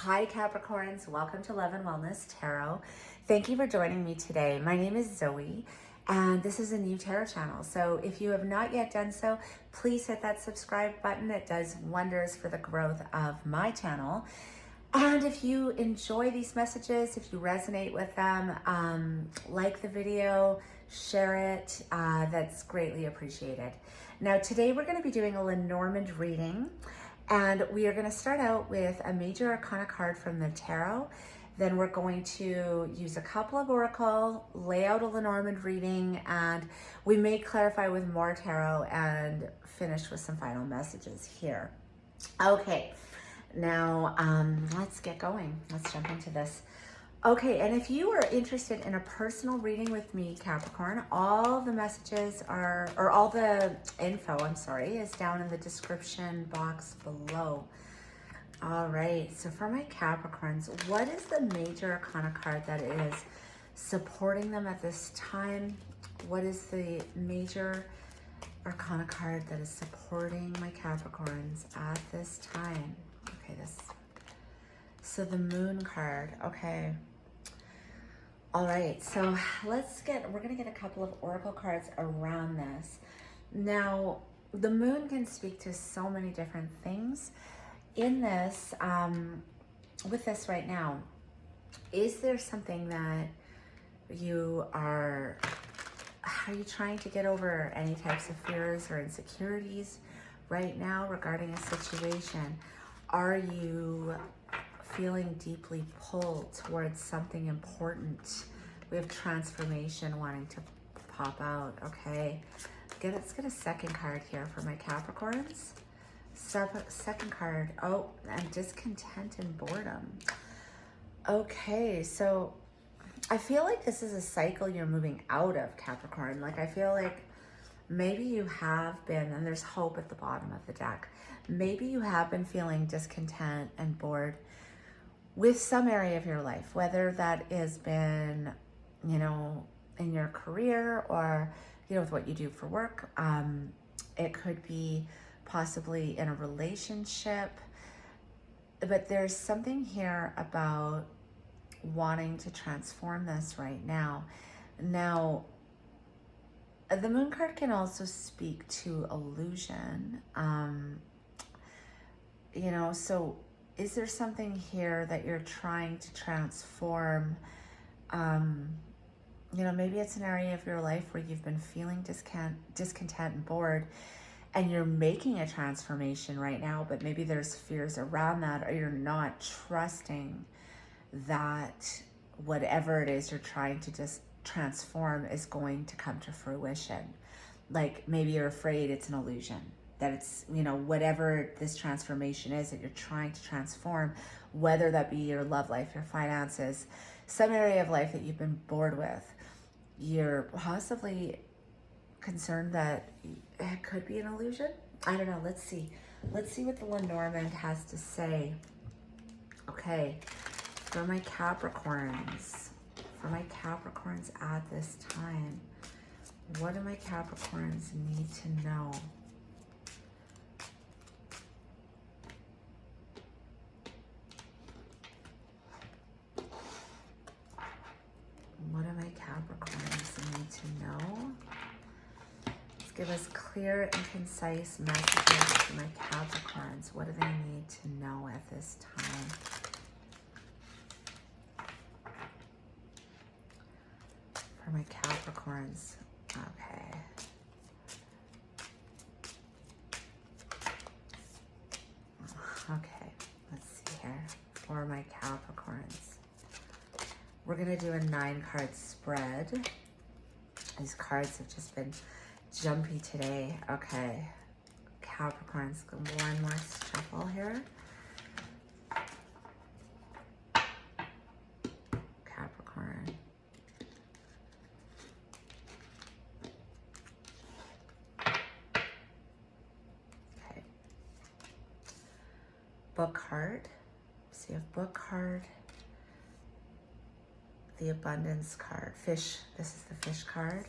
Hi Capricorns, welcome to Love and Wellness Tarot. Thank you for joining me today. My name is Zoe and this is a new tarot channel. So if you have not yet done so, please hit that subscribe button. It does wonders for the growth of my channel. And if you enjoy these messages, if you resonate with them, like the video, share it, that's greatly appreciated. Now today we're going to be doing a Lenormand reading. And we are going to start out with a major arcana card from the tarot. Then we're going to use a couple of oracle, lay out a Lenormand reading, and we may clarify with more tarot and finish with some final messages here. Okay, now let's get going. Let's jump into this. Okay, and if you are interested in a personal reading with me, Capricorn, all the messages are, or all the info, I'm sorry, is down in the description box below. All right, so for my Capricorns, what is the major arcana card that is supporting them at this time? What is the major arcana card that is supporting my Capricorns at this time? Okay, so the Moon card, okay. All right, so we're gonna get a couple of oracle cards around this. Now, the Moon can speak to so many different things. In this, with this right now, is there something that are you trying to get over any types of fears or insecurities right now regarding a situation? Are you feeling deeply pulled towards something important? We have transformation wanting to pop out. Okay, let's get a second card here for my Capricorns. Second card, oh, and discontent and boredom. Okay, so I feel like this is a cycle you're moving out of, Capricorn. Like I feel like maybe you have been, and there's hope at the bottom of the deck, maybe you have been feeling discontent and bored with some area of your life, whether that has been, you know, in your career or, you know, with what you do for work. It could be possibly in a relationship, but there's something here about wanting to transform this right now. Now, the Moon card can also speak to illusion. You know, so is there something here that you're trying to transform? You know, maybe it's an area of your life where you've been feeling discontent and bored, and you're making a transformation right now, but maybe there's fears around that, or you're not trusting that whatever it is you're trying to just transform is going to come to fruition. Like maybe you're afraid it's an illusion, that it's, you know, whatever this transformation is that you're trying to transform, whether that be your love life, your finances, some area of life that you've been bored with, you're possibly concerned that it could be an illusion. I don't know. Let's see what the Lenormand has to say. Okay, for my Capricorns at this time, what do my Capricorns need to know? What do my Capricorns need to know? Let's give us clear and concise messages to my Capricorns. What do they need to know at this time? For my Capricorns, okay. Okay, let's see here. For my Capricorns, we're gonna do a 9-card spread. These cards have just been jumpy today. Okay, Capricorns, one more shuffle here. Capricorn. Okay. Book card. So you have book card. The abundance card, fish, this is the fish card,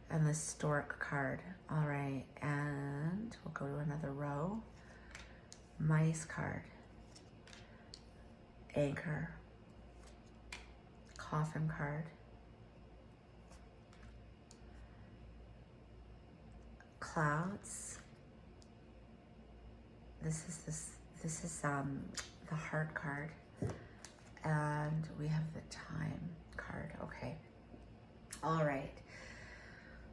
and the stork card. All right, and we'll go to another row. Mice card, anchor, coffin card, clouds. This is the heart card, and we have the time card. Okay. All right.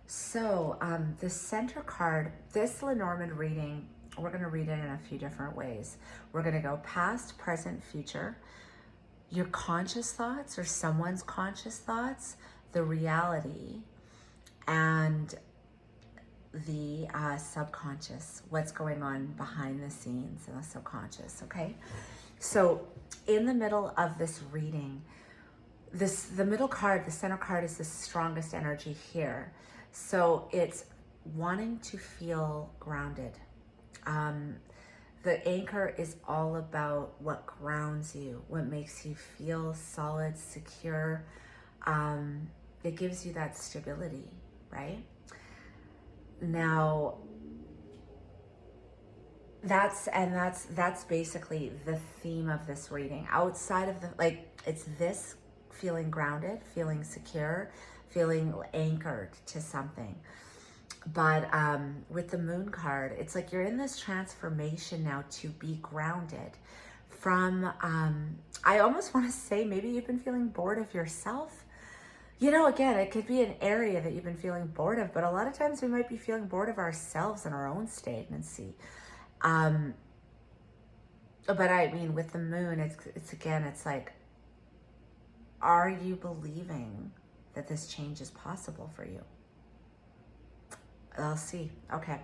So the center card, this Lenormand reading, we're going to read it in a few different ways. We're going to go past, present, future, your conscious thoughts or someone's conscious thoughts, the reality, and the subconscious, what's going on behind the scenes in the subconscious, okay? So in the middle of this reading, the middle card, the center card, is the strongest energy here. So it's wanting to feel grounded. The anchor is all about what grounds you, what makes you feel solid, secure. It gives you that stability, right? Now, that's basically the theme of this reading. Outside of it's this feeling grounded, feeling secure, feeling anchored to something. But with the moon card, it's like you're in this transformation now to be grounded from, I almost want to say maybe you've been feeling bored of yourself. You know, again, it could be an area that you've been feeling bored of, but a lot of times we might be feeling bored of ourselves and our own stagnancy. But I mean, with the moon, it's like, are you believing that this change is possible for you? I'll see. Okay.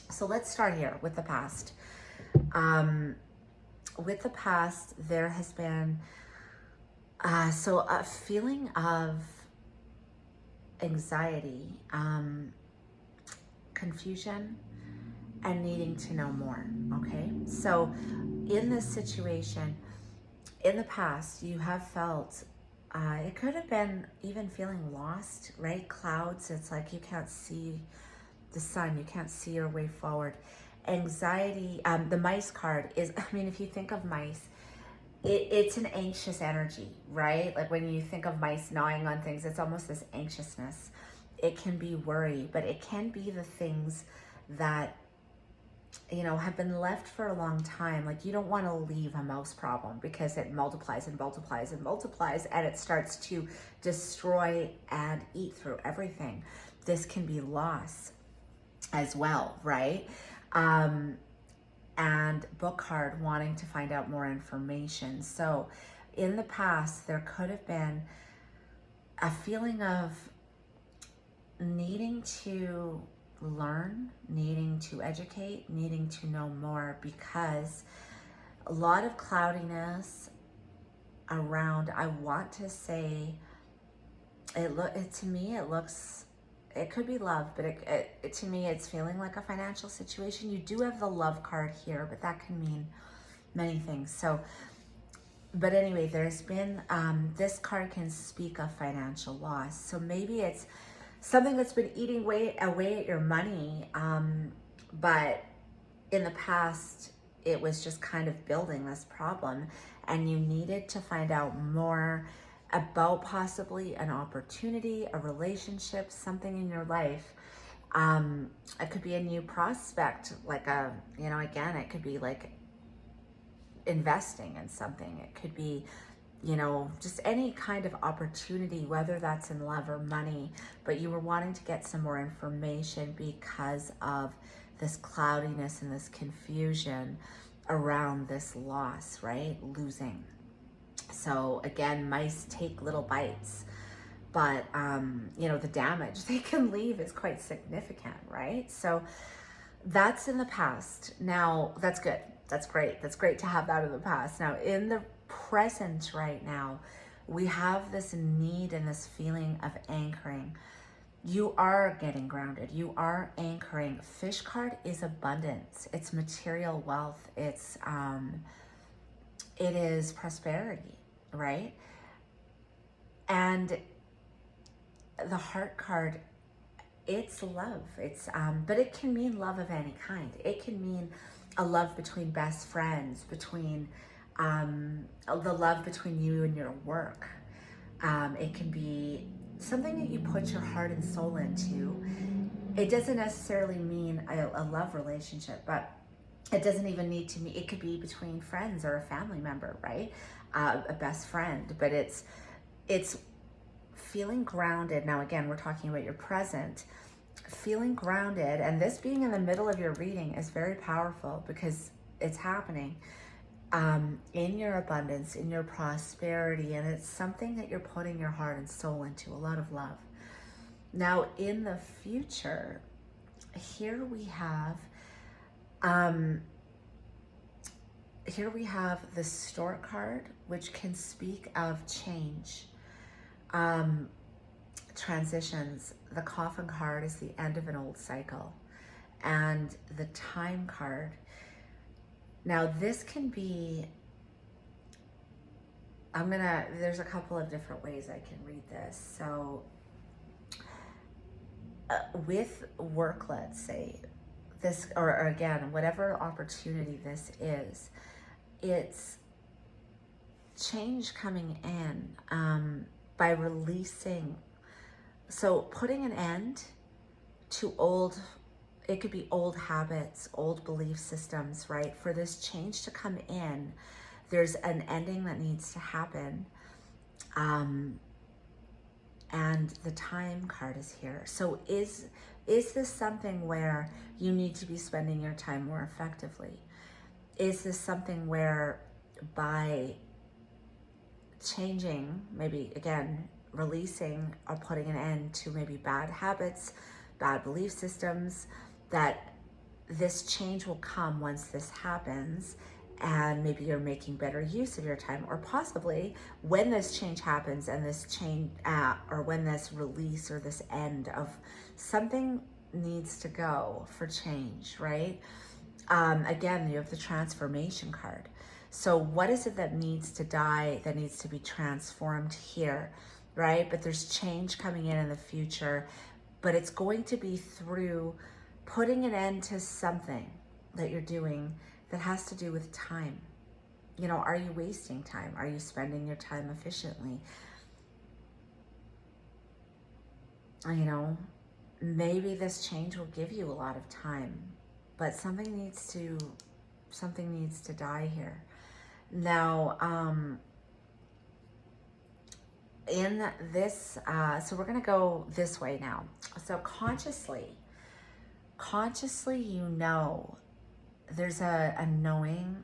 So let's start here with the past. With the past, there has been, so a feeling of anxiety, confusion, and needing to know more, okay? So in this situation, in the past, you have felt, it could have been even feeling lost, right? Clouds, it's like you can't see the sun, you can't see your way forward. Anxiety, the mice card is, I mean, if you think of mice, it's an anxious energy, right? Like when you think of mice gnawing on things, it's almost this anxiousness. It can be worry, but it can be the things that, you know, have been left for a long time. Like you don't want to leave a mouse problem because it multiplies and multiplies and multiplies, and it starts to destroy and eat through everything. This can be loss as well, right? And book card, wanting to find out more information. So in the past, there could have been a feeling of needing to learn, needing to educate, needing to know more, because a lot of cloudiness around, I want to say, to me, it looks, it could be love, but it to me, it's feeling like a financial situation. You do have the love card here, but that can mean many things. So, but anyway, there's been, this card can speak of financial loss. So maybe it's something that's been eating away at your money, but in the past, it was just kind of building this problem, and you needed to find out more about possibly an opportunity, a relationship, something in your life. It could be a new prospect, like again, it could be like investing in something. It could be, just any kind of opportunity, whether that's in love or money, but you were wanting to get some more information because of this cloudiness and this confusion around this loss, right? Losing. So again, mice take little bites, but the damage they can leave is quite significant, right? So that's in the past. Now, that's good. That's great. That's great to have that in the past. Now, in the present right now, we have this need and this feeling of anchoring. You are getting grounded. You are anchoring. Fish card is abundance. It's material wealth. It is prosperity, right? And the heart card, it's love. It's but it can mean love of any kind. It can mean a love between best friends, between the love between you and your work. It can be something that you put your heart and soul into. It doesn't necessarily mean a love relationship, but it doesn't even need to be, it could be between friends or a family member, right? A best friend, but it's feeling grounded. Now, again, we're talking about your present, feeling grounded, and this being in the middle of your reading is very powerful because it's happening in your abundance, in your prosperity, and it's something that you're putting your heart and soul into, a lot of love. Now, in the future, here we have the Stork card, which can speak of change, transitions. The Coffin card is the end of an old cycle, and the Time card. Now, this can be, there's a couple of different ways I can read this. So with work, let's say, this, or again, whatever opportunity this is, it's change coming in by releasing. So putting an end to old, it could be old habits, old belief systems, right? For this change to come in, there's an ending that needs to happen. And the Time card is here. So is this something where you need to be spending your time more effectively? Is this something where by changing, maybe again, releasing or putting an end to maybe bad habits, bad belief systems, that this change will come once this happens, and maybe you're making better use of your time, or possibly when this change happens and this change, or when this release or this end of something needs to go for change, right? Again, you have the Transformation card. So what is it that needs to die, that needs to be transformed here, right? But there's change coming in the future, but it's going to be through putting an end to something that you're doing that has to do with time. You know, are you wasting time? Are you spending your time efficiently? You know, maybe this change will give you a lot of time, but something needs to die here. Now, in this, so we're gonna go this way now. So consciously, you know, there's a knowing,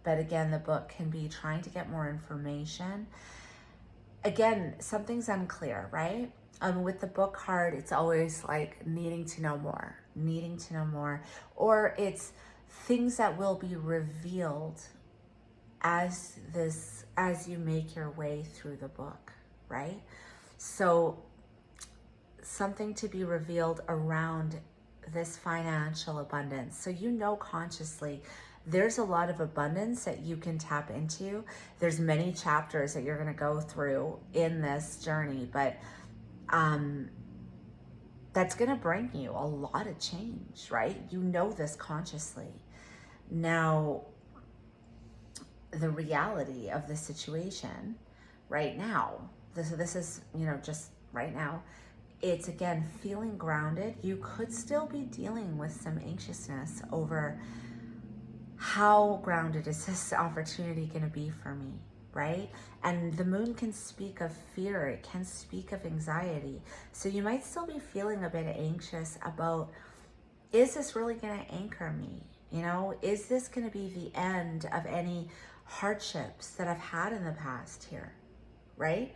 but again, the book can be trying to get more information. Again, something's unclear, right? With the Book card, it's always like needing to know more, or it's things that will be revealed as you make your way through the book, right? So something to be revealed around this financial abundance. So you know consciously there's a lot of abundance that you can tap into. There's many chapters that you're going to go through in this journey, but that's going to bring you a lot of change, right? You know this consciously. Now, the reality of the situation right now, this is, you know, just right now, it's again feeling grounded. You could still be dealing with some anxiousness over how grounded is this opportunity going to be for me, right? And the Moon can speak of fear, it can speak of anxiety. So you might still be feeling a bit anxious about, is this really going to anchor me? You know, is this going to be the end of any hardships that I've had in the past here, right?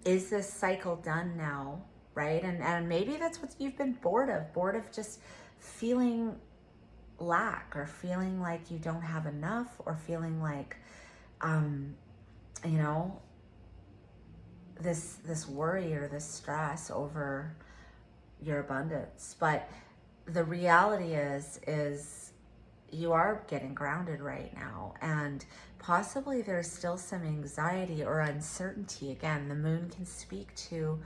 Is this cycle done now, right? And maybe that's what you've been bored of just feeling lack, or feeling like you don't have enough, or feeling like, you know, this worry or this stress over your abundance. But the reality is you are getting grounded right now, and possibly there's still some anxiety or uncertainty. Again, the Moon can speak to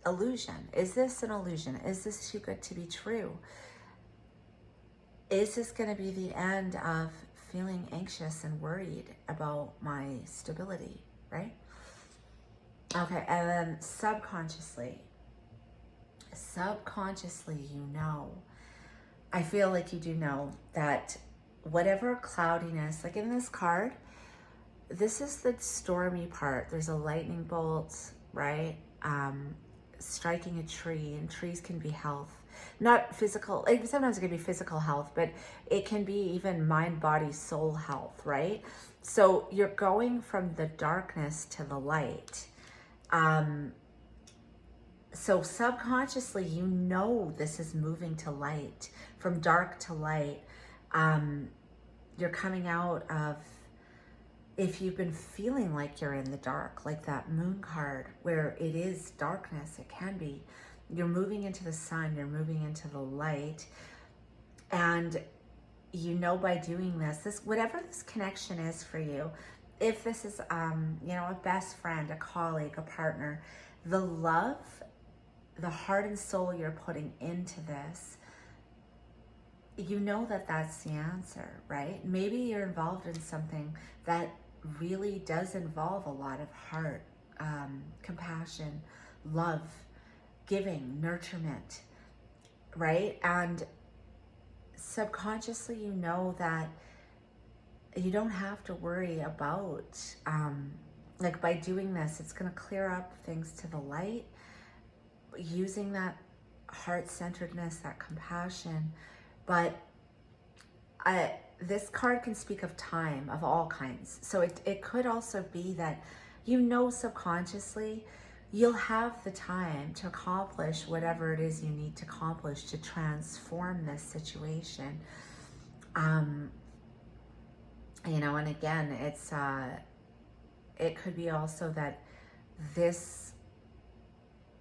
illusion. Is this an illusion? Is this too good to be true? is this going to be the end of feeling anxious and worried about my stability, right? Okay, and then subconsciously, you know, I feel like you do know that whatever cloudiness, like in this card, this is the stormy part. There's a lightning bolt, right? Striking a tree, and trees can be health. Not physical, like sometimes it can be physical health, but it can be even mind, body, soul health, right? So you're going from the darkness to the light. So subconsciously, you know this is moving to light, from dark to light. You're coming out of, if you've been feeling like you're in the dark, like that moon card where it is darkness, it can be, you're moving into the sun, you're moving into the light. And you know, by doing this, whatever this connection is for you, if this is, you know, a best friend, a colleague, a partner, the love, the heart and soul you're putting into this, you know that that's the answer, right? Maybe you're involved in something that really does involve a lot of heart, compassion, love, giving, nurturement, right? And subconsciously, you know that you don't have to worry about, like by doing this, it's going to clear up things to the light, using that heart-centeredness, that compassion. But this card can speak of time of all kinds. So it could also be that, you know, subconsciously, you'll have the time to accomplish whatever it is you need to accomplish to transform this situation. You know, and again, it could be also that this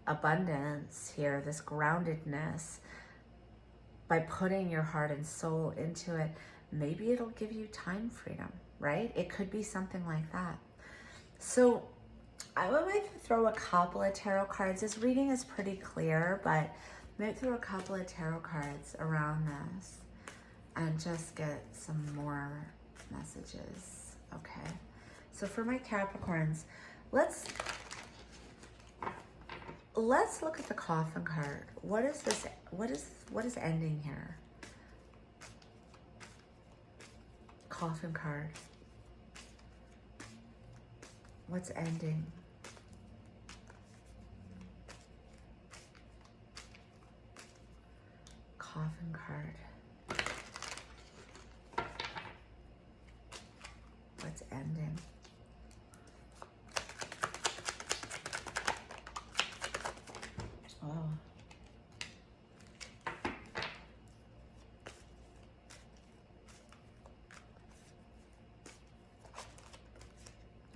abundance here, this groundedness, by putting your heart and soul into it, maybe it'll give you time freedom, right? It could be something like that. So I would like to throw a couple of tarot cards. This reading is pretty clear, but I might throw a couple of tarot cards around this and just get some more messages. Okay. So for my Capricorns, let's look at the coffin card. What is this? What is ending here? Coffin card. What's ending? Coffin card. What's ending? Oh.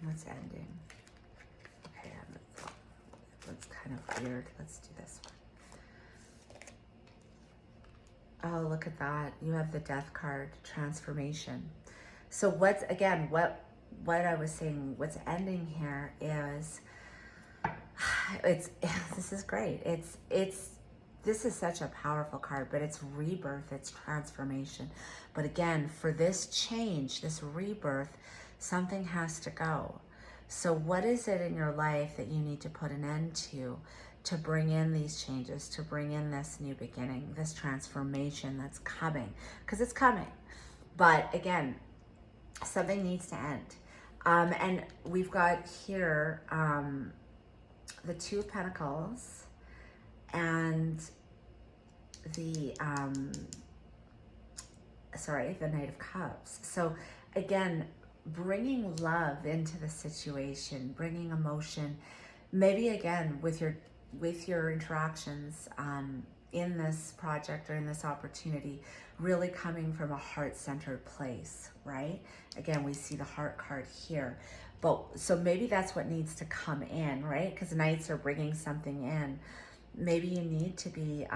What's ending? Okay, that's kind of weird. Let's do this one. Oh, look at that. You have the death card, transformation. So what's, again, what I was saying, what's ending here is, this is great. This is such a powerful card, but it's rebirth, it's transformation. But again, for this change, this rebirth, something has to go. So what is it in your life that you need to put an end to bring in these changes, to bring in this new beginning, this transformation that's coming? Because it's coming. But again, something needs to end. And we've got here the Two of Pentacles and the Knight of Cups. So again, bringing love into the situation, bringing emotion, maybe again with your interactions in this project or in this opportunity, really coming from a heart-centered place, right? Again, we see the heart card here. But so maybe that's what needs to come in, right? Because knights are bringing something in. Maybe you need to be,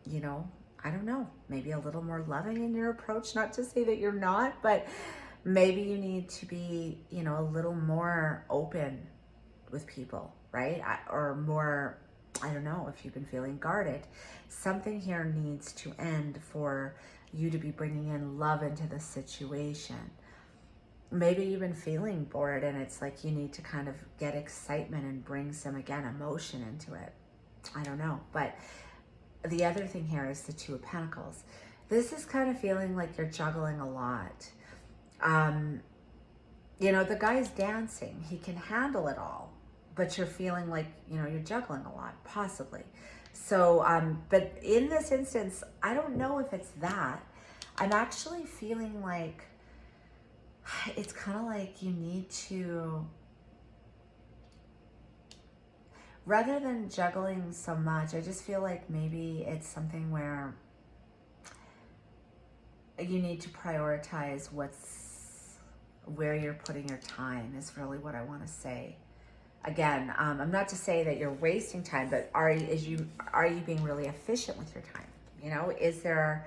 you know, I don't know, maybe a little more loving in your approach. Not to say that you're not, but maybe you need to be, you know, a little more open with people, right? Or more, I don't know, if you've been feeling guarded. Something here needs to end for you to be bringing in love into the situation. Maybe you've been feeling bored and it's like you need to kind of get excitement and bring some, again, emotion into it. I don't know. But the other thing here is the Two of Pentacles. This is kind of feeling like you're juggling a lot. You know, the guy's dancing. He can handle it all. But you're feeling like, you know, you're juggling a lot, possibly. So, but in this instance, I don't know if it's that. I'm actually feeling like it's kind of like you need to, rather than juggling so much, I just feel like maybe it's something where you need to prioritize where you're putting your time is really what I want to say. Again, I'm not to say that you're wasting time, but are you being really efficient with your time? You know, is there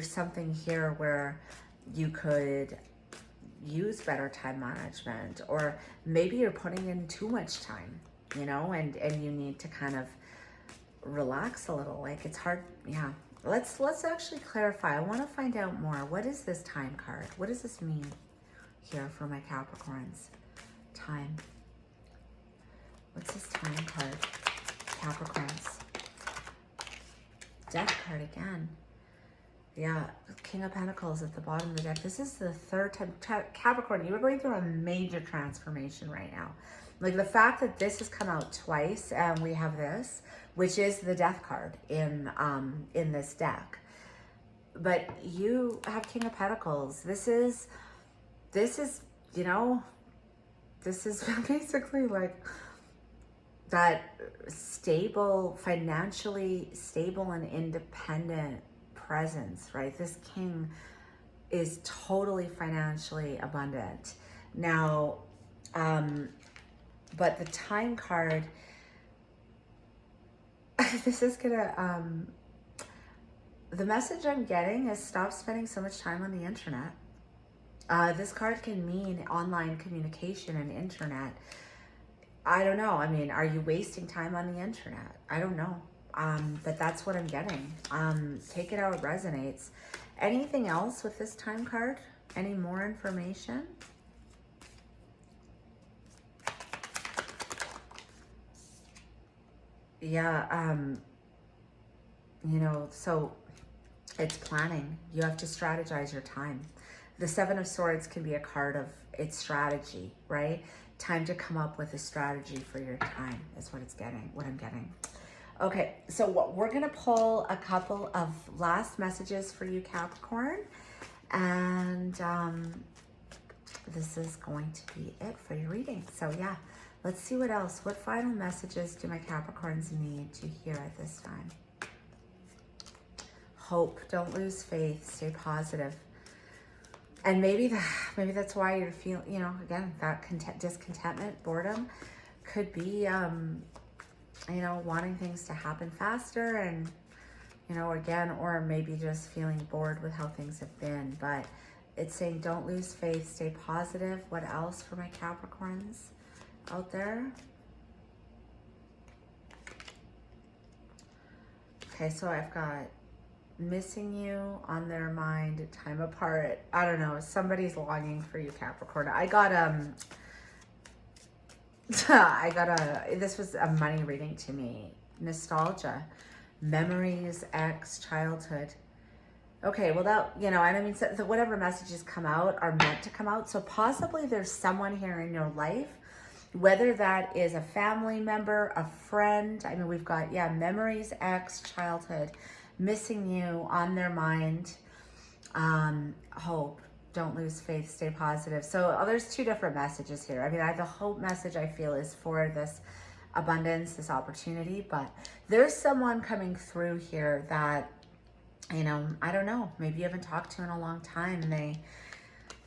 something here where you could use better time management, or maybe you're putting in too much time, you know, and you need to kind of relax a little. Like, it's hard. Yeah. Let's actually clarify. I want to find out more. What is this time card? What does this mean here for my Capricorns? Time. What's this time card? Capricorns. Death card again. Yeah, King of Pentacles at the bottom of the deck. This is the third time. Capricorn, you are going through a major transformation right now. Like, the fact that this has come out twice and we have this, which is the Death card in this deck. But you have King of Pentacles. This is, you know, this is basically like that stable, financially stable and independent presence, right? This king is totally financially abundant. Now, but the time card, this is gonna, the message I'm getting is stop spending so much time on the internet. This card can mean online communication and internet. I don't know. I mean, are you wasting time on the internet? I don't know. But that's what I'm getting. Take it how it resonates. Anything else with this time card? Any more information? Yeah, you know, so it's planning. You have to strategize your time. The Seven of Swords can be a card of its strategy, right? Time to come up with a strategy for your time is what I'm getting. Okay, so we're going to pull a couple of last messages for you, Capricorn. And this is going to be it for your reading. So yeah, let's see what else. What final messages do my Capricorns need to hear at this time? Hope. Don't lose faith. Stay positive. And maybe that's why you're feeling, you know, again, that discontentment, boredom could be, you know, wanting things to happen faster and, you know, again, or maybe just feeling bored with how things have been. But it's saying don't lose faith, stay positive. What else for my Capricorns out there? Okay, so I've got missing you, on their mind, time apart. I don't know. Somebody's longing for you, Capricorn. I got this was a money reading to me. Nostalgia, memories, ex, childhood. Okay, well that, you know, and I mean, so whatever messages come out are meant to come out. So possibly there's someone here in your life, whether that is a family member, a friend. I mean, we've got, yeah, memories, ex, childhood, missing you, on their mind, hope, don't lose faith, stay positive. So there's two different messages here. I mean, the hope message I feel is for this abundance, this opportunity, but there's someone coming through here that, you know, I don't know, maybe you haven't talked to in a long time.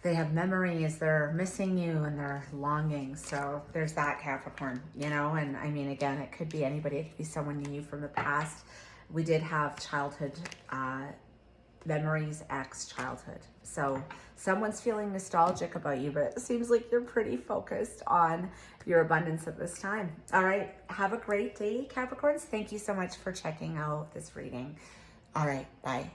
They have memories, they're missing you, and they're longing. So there's that, Capricorn, you know. And I mean, again, it could be anybody. It could be someone you knew from the past. We did have childhood memories, ex-childhood. So someone's feeling nostalgic about you, but it seems like you're pretty focused on your abundance at this time. All right, have a great day, Capricorns. Thank you so much for checking out this reading. All right, bye.